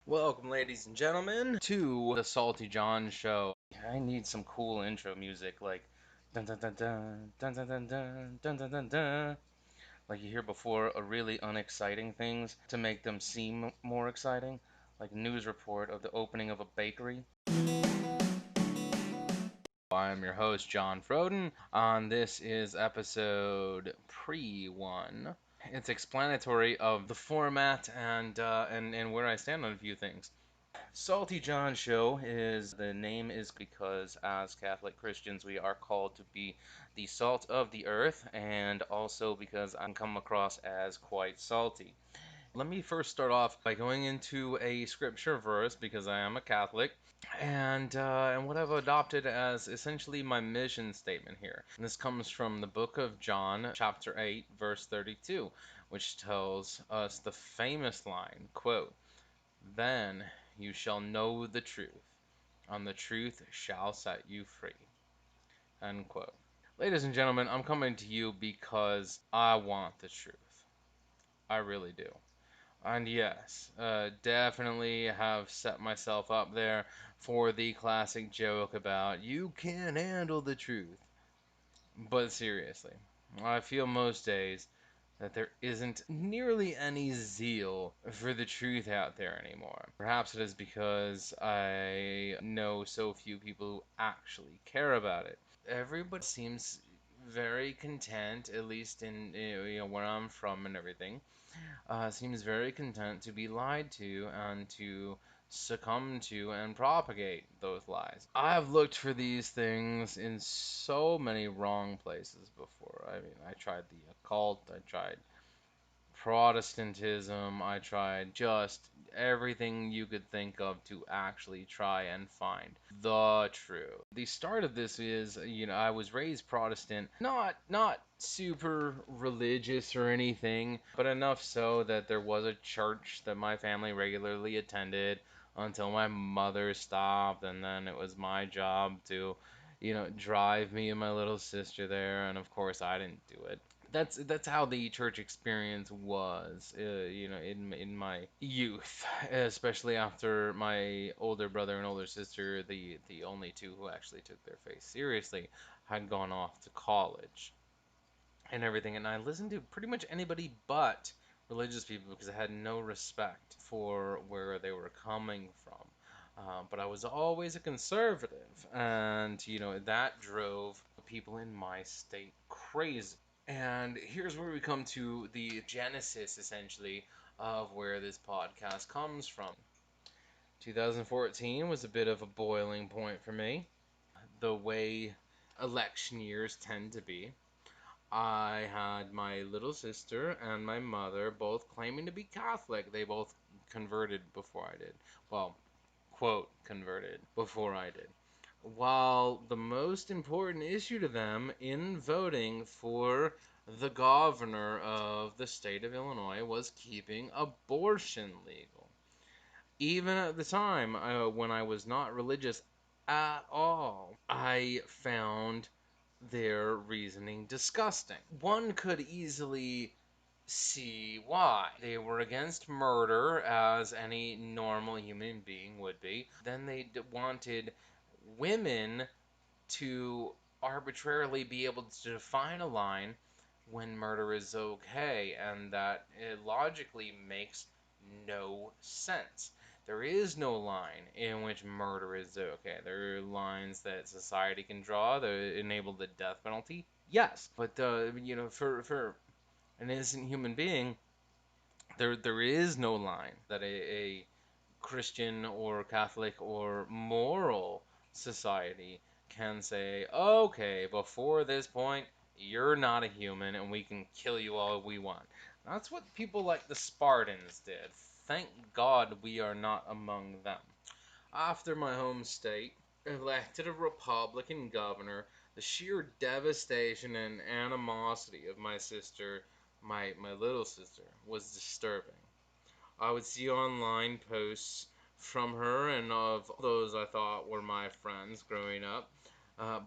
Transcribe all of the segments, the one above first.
Welcome, ladies and gentlemen, to the Salty John Show. I need some cool intro music, like dun dun dun dun dun dun dun dun dun dun dun dun, like you hear before a really unexciting things to make them seem more exciting, like a news report of the opening of a bakery. I'm your host, John Froden, and this is episode pre-1. It's explanatory of the format and where I stand on a few things. Salty John Show is the name is because as Catholic Christians we are called to be the salt of the earth, and also because I'm come across as quite salty. Let me first start off by going into a scripture verse because I am a Catholic, and what I've adopted as essentially my mission statement here. And this comes from the book of John, chapter 8, verse 32, which tells us the famous line, quote, "Then you shall know the truth, and the truth shall set you free." End quote. Ladies and gentlemen, I'm coming to you because I want the truth. I really do. And yes, definitely have set myself up there for the classic joke about you can't handle the truth. But seriously, I feel most days that there isn't nearly any zeal for the truth out there anymore. Perhaps it is because I know so few people who actually care about it. Everybody seems very content, at least in where I'm from and everything, seems very content to be lied to and to succumb to and propagate those lies. I've looked for these things in so many wrong places before. I mean, I tried the occult, I tried Protestantism, I tried just everything you could think of to actually try and find the truth. The start of this is, I was raised Protestant, not super religious or anything, but enough so that there was a church that my family regularly attended until my mother stopped, and then it was my job to, drive me and my little sister there, and of course I didn't do it. That's how the church experience was, in my youth, especially after my older brother and older sister, the only two who actually took their faith seriously, had gone off to college and everything, and I listened to pretty much anybody but religious people because I had no respect for where they were coming from. But I was always a conservative, and that drove people in my state crazy. And here's where we come to the genesis, essentially, of where this podcast comes from. 2014 was a bit of a boiling point for me, the way election years tend to be. I had my little sister and my mother both claiming to be Catholic. They both converted before I did. Well, quote, converted before I did. While the most important issue to them in voting for the governor of the state of Illinois was keeping abortion legal. Even at the time when I was not religious at all, I found their reasoning disgusting. One could easily see why. They were against murder, as any normal human being would be. Then they wanted women to arbitrarily be able to define a line when murder is okay, and that it logically makes no sense. There is no line in which murder is okay. There are lines that society can draw that enable the death penalty. Yes, but for an innocent human being, there is no line that a Christian or Catholic or moral society can say, okay, before this point, you're not a human and we can kill you all we want. That's what people like the Spartans did. Thank God we are not among them. After my home state elected a Republican governor, the sheer devastation and animosity of my sister, my little sister, was disturbing. I would see online posts from her and of those I thought were my friends growing up,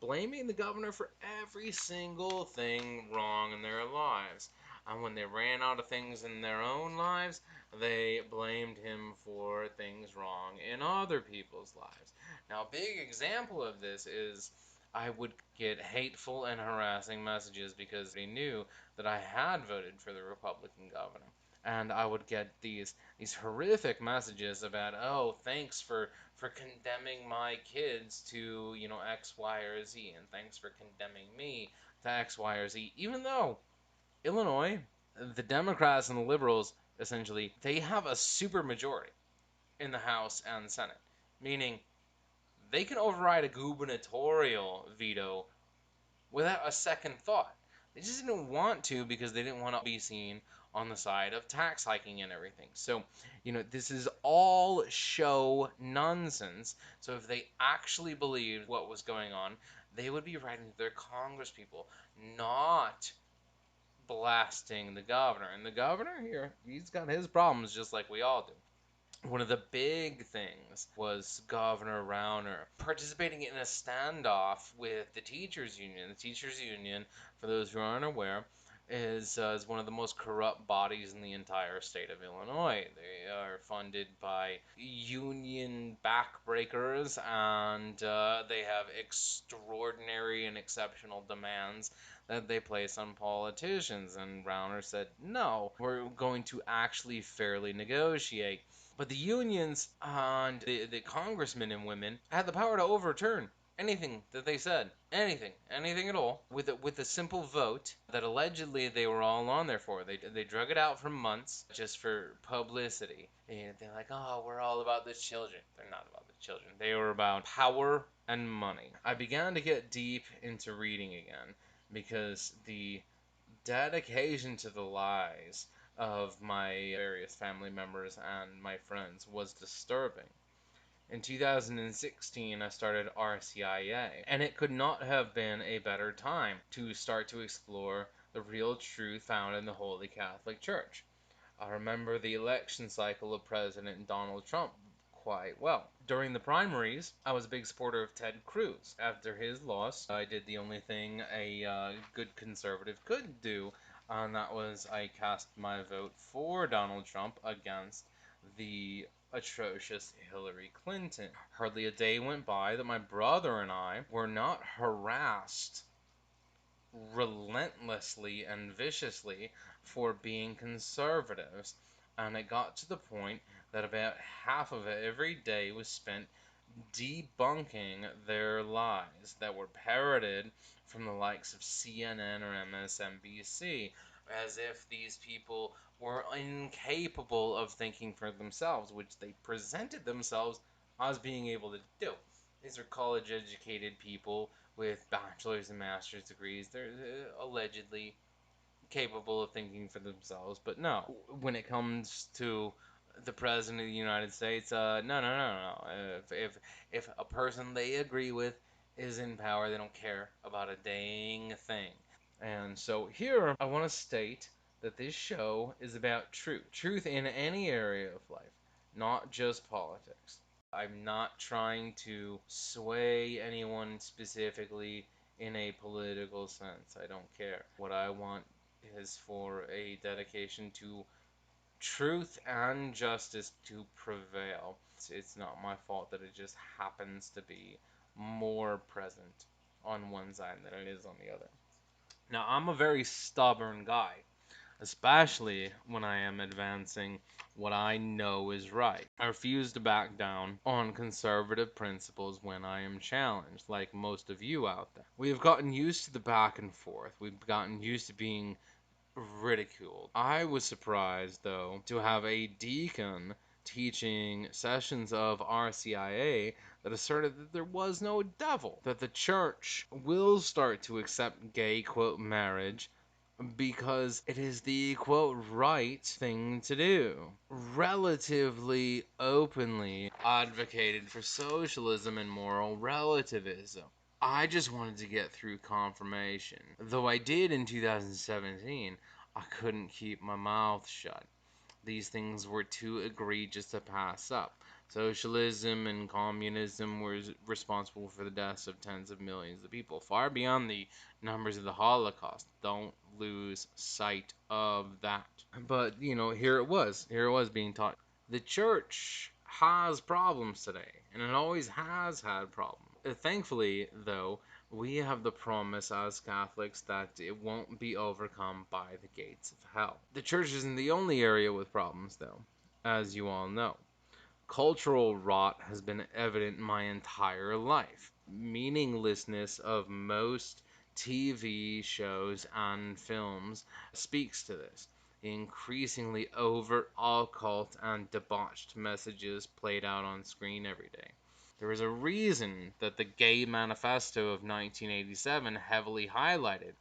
blaming the governor for every single thing wrong in their lives. And when they ran out of things in their own lives, They blamed him for things wrong in other people's lives. Now, a big example of this is I would get hateful and harassing messages because they knew that I had voted for the Republican governor. And I would get these horrific messages about, oh, thanks for condemning my kids to, X, Y, or Z, and thanks for condemning me to X, Y, or Z. Even though Illinois, the Democrats and the liberals, essentially, they have a super majority in the House and Senate, meaning they can override a gubernatorial veto without a second thought. They just didn't want to because they didn't want to be seen on the side of tax hiking and everything. So, this is all show nonsense. So, if they actually believed what was going on, they would be writing to their Congress people, not blasting the governor. And the governor here, he's got his problems just like we all do. One of the big things was Governor Rauner participating in a standoff with the teachers union. The teachers union, for those who aren't aware, is one of the most corrupt bodies in the entire state of Illinois. They are funded by union backbreakers, and they have extraordinary and exceptional demands that they place on politicians. And Rauner said, no, we're going to actually fairly negotiate. But the unions and the congressmen and women had the power to overturn anything that they said, anything at all, with a simple vote that allegedly they were all on there for. They drug it out for months just for publicity. And they're like, oh, we're all about the children. They're not about the children. They were about power and money. I began to get deep into reading again because the dedication to the lies of my various family members and my friends was disturbing. In 2016, I started RCIA, and it could not have been a better time to start to explore the real truth found in the Holy Catholic Church. I remember the election cycle of President Donald Trump quite well. During the primaries, I was a big supporter of Ted Cruz. After his loss, I did the only thing a good conservative could do, and that was I cast my vote for Donald Trump against the atrocious Hillary Clinton. Hardly a day went by that my brother and I were not harassed relentlessly and viciously for being conservatives. And it got to the point that about half of it every day was spent debunking their lies that were parroted from the likes of CNN or MSNBC, as if these people were incapable of thinking for themselves, which they presented themselves as being able to do. These are college educated people with bachelor's and master's degrees. They're allegedly capable of thinking for themselves, but no. When it comes to the president of the United States, no. If a person they agree with is in power, they don't care about a dang thing. And so here, I want to state that this show is about truth in any area of life, not just politics. I'm not trying to sway anyone specifically in a political sense. I don't care. What I want is for a dedication to truth and justice to prevail. It's not my fault that it just happens to be more present on one side than it is on the other. Now, I'm a very stubborn guy, especially when I am advancing what I know is right. I refuse to back down on conservative principles when I am challenged, like most of you out there. We have gotten used to the back and forth. We've gotten used to being ridiculed. I was surprised, though, to have a deacon teaching sessions of RCIA that asserted that there was no devil, that the church will start to accept gay, quote, marriage because it is the, quote, right thing to do. Relatively openly advocated for socialism and moral relativism. I just wanted to get through confirmation. Though I did in 2017, I couldn't keep my mouth shut. These things were too egregious to pass up. Socialism and communism were responsible for the deaths of tens of millions of people, far beyond the numbers of the Holocaust. Don't lose sight of that. But, here it was being taught. The church has problems today, and it always has had problems. Thankfully, though, we have the promise as Catholics that it won't be overcome by the gates of hell. The church isn't the only area with problems, though, as you all know. Cultural rot has been evident my entire life. Meaninglessness of most TV shows and films speaks to this. The increasingly overt, occult, and debauched messages played out on screen every day. There is a reason that the Gay Manifesto of 1987 heavily highlighted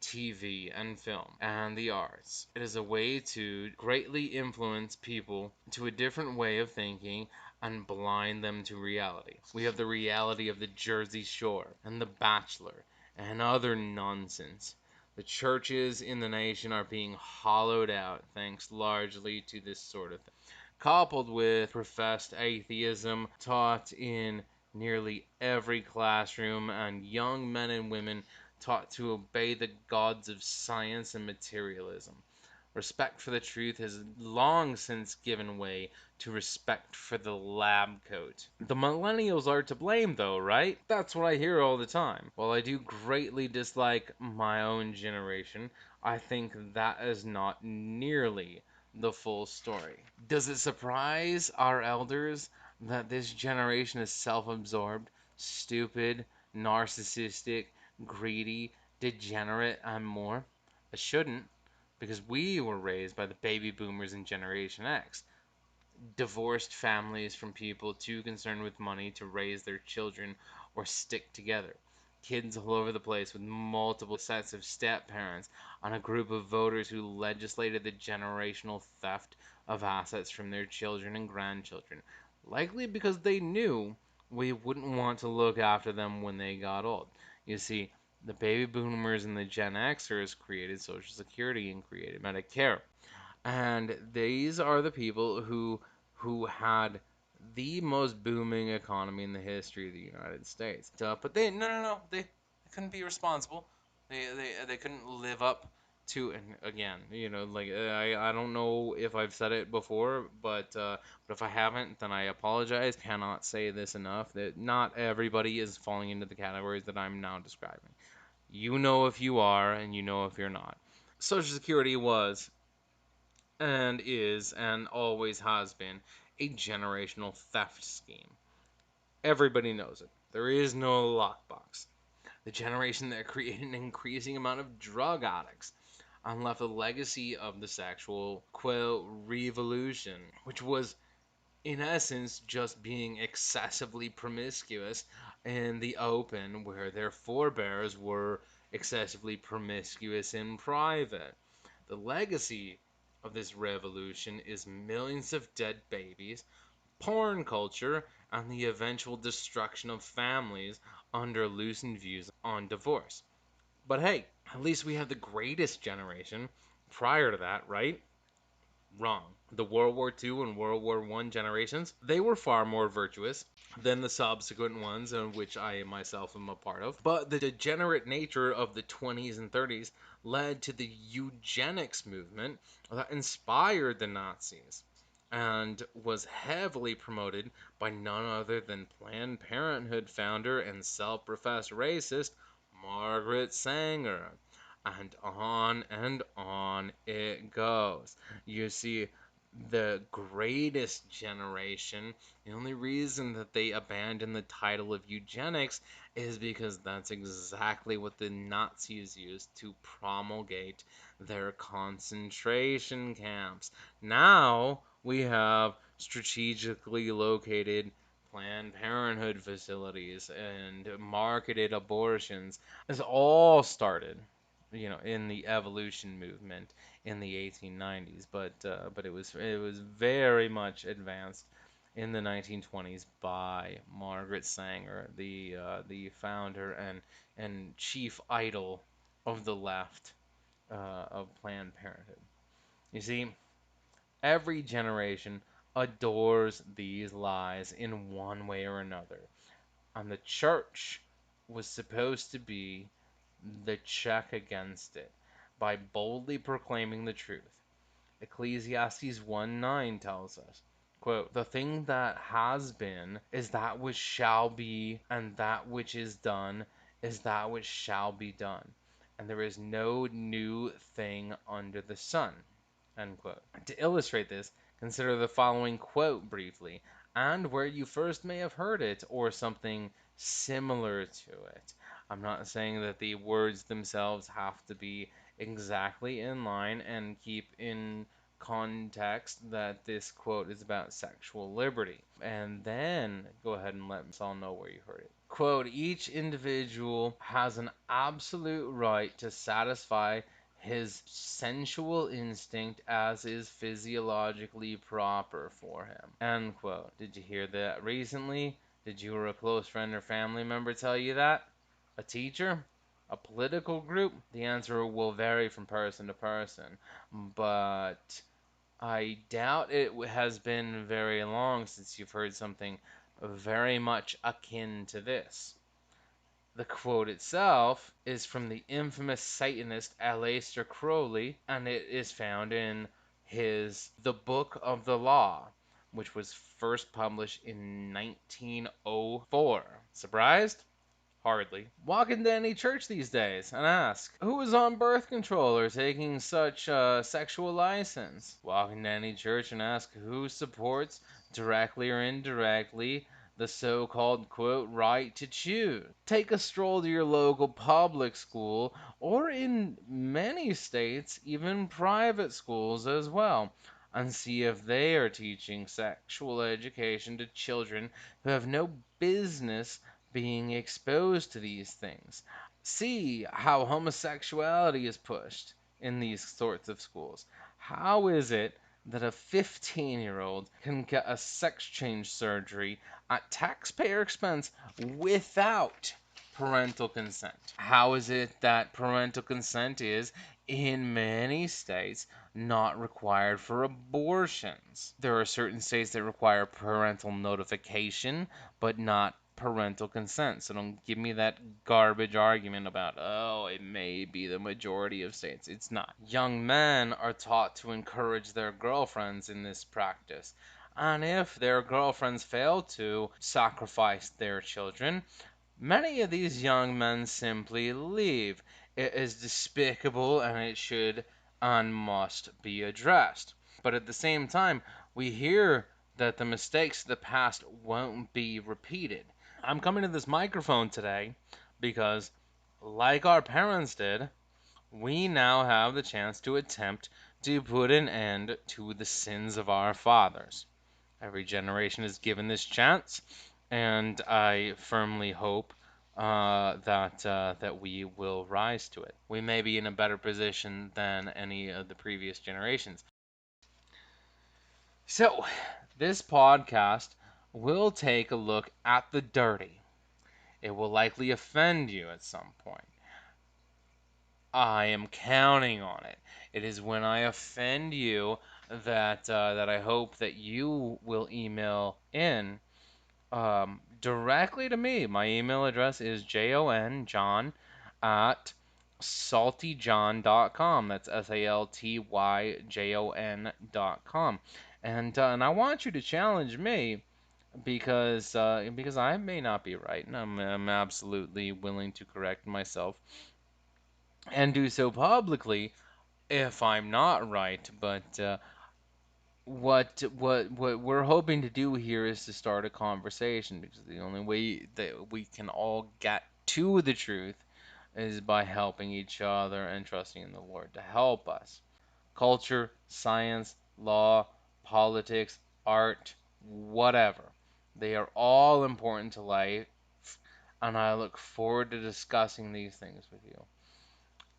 TV and film and the arts. It is a way to greatly influence people to a different way of thinking and blind them to reality. We have the reality of the Jersey Shore and The Bachelor and other nonsense. The churches in the nation are being hollowed out thanks largely to this sort of thing, coupled with professed atheism taught in nearly every classroom, and young men and women taught to obey the gods of science and materialism. Respect for the truth has long since given way to respect for the lab coat. The millennials are to blame, though, right? That's what I hear all the time. While I do greatly dislike my own generation, I think that is not nearly the full story. Does it surprise our elders that this generation is self absorbed, stupid, narcissistic, greedy, degenerate, and more? It shouldn't, because we were raised by the baby boomers and Generation X, divorced families from people too concerned with money to raise their children or stick together. Kids all over the place with multiple sets of step parents, on a group of voters who legislated the generational theft of assets from their children and grandchildren, likely because they knew we wouldn't want to look after them when they got old. You see, the baby boomers and the Gen Xers created Social Security and created Medicare, and these are the people who had the most booming economy in the history of the United States. But they no, they couldn't be responsible. They couldn't live up to, and again, like, I don't know if I've said it before, but if I haven't, then I apologize. Cannot say this enough, that not everybody is falling into the categories that I'm now describing. You know if you are, and you know if you're not. Social Security was and is and always has been a generational theft scheme. Everybody knows it. There is no lockbox. The generation that created an increasing amount of drug addicts and left a legacy of the sexual, quote, revolution, which was in essence just being excessively promiscuous in the open, where their forebears were excessively promiscuous in private. The legacy of this revolution is millions of dead babies, porn culture, and the eventual destruction of families under loosened views on divorce. But hey, at least we had the greatest generation prior to that, right? Wrong. The World War II and World War I generations, they were far more virtuous than the subsequent ones, in which I myself am a part of. But the degenerate nature of the 20s and 30s led to the eugenics movement that inspired the Nazis and was heavily promoted by none other than Planned Parenthood founder and self professed racist Margaret Sanger. And on it goes. You see, the greatest generation, the only reason that they abandoned the title of eugenics is because that's exactly what the Nazis used to promulgate their concentration camps. Now we have strategically located Planned Parenthood facilities and marketed abortions. This all started, in the evolution movement in the 1890s, but it was very much advanced in the 1920s by Margaret Sanger, the founder and chief idol of the left, of Planned Parenthood. You see, every generation adores these lies in one way or another. And the church was supposed to be the check against it by boldly proclaiming the truth. Ecclesiastes 1:9 tells us, quote, "The thing that has been is that which shall be, and that which is done is that which shall be done. And there is no new thing under the sun." End quote. To illustrate this, consider the following quote briefly, and where you first may have heard it, or something similar to it. I'm not saying that the words themselves have to be exactly in line, and keep in context that this quote is about sexual liberty. And then go ahead and let us all know where you heard it. Quote, "Each individual has an absolute right to satisfy his sensual instinct as is physiologically proper for him." End quote. Did you hear that recently? Did you or a close friend or family member tell you that? A teacher? A political group? The answer will vary from person to person, but I doubt it has been very long since you've heard something very much akin to this. The quote itself is from the infamous Satanist Aleister Crowley, and it is found in his The Book of the Law, which was first published in 1904. Surprised? Hardly. Walk into any church these days and ask, who is on birth control or taking such sexual license? Walk into any church and ask who supports, directly or indirectly, the so-called, quote, right to choose. Take a stroll to your local public school, or in many states, even private schools as well, and see if they are teaching sexual education to children who have no business being exposed to these things. See how homosexuality is pushed in these sorts of schools. How is it that a 15-year-old can get a sex change surgery at taxpayer expense without parental consent? How is it that parental consent is, in many states, not required for abortions? There are certain states that require parental notification, but not parental consent. So don't give me that garbage argument about, oh, it may be the majority of states. It's not. Young men are taught to encourage their girlfriends in this practice. And if their girlfriends fail to sacrifice their children, many of these young men simply leave. It is despicable, and it should and must be addressed. But at the same time, we hear that the mistakes of the past won't be repeated. I'm coming to this microphone today because, like our parents did, we now have the chance to attempt to put an end to the sins of our fathers. Every generation is given this chance, and I firmly hope that we will rise to it. We may be in a better position than any of the previous generations. So, this podcast will take a look at the dirty. It will likely offend you at some point. I am counting on it. It is when I offend you that I hope that you will email in directly to me. My email address is john at saltyjon.com. That's saltyjon.com. And I want you to challenge me because I may not be right, and I'm absolutely willing to correct myself and do so publicly if I'm not right. But what we're hoping to do here is to start a conversation, because the only way that we can all get to the truth is by helping each other and trusting in the Lord to help us. Culture, science, law, politics, art, whatever. They are all important to life, and I look forward to discussing these things with you.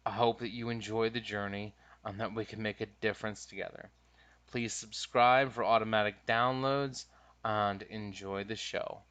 I hope that you enjoy the journey and that we can make a difference together. Please subscribe for automatic downloads and enjoy the show.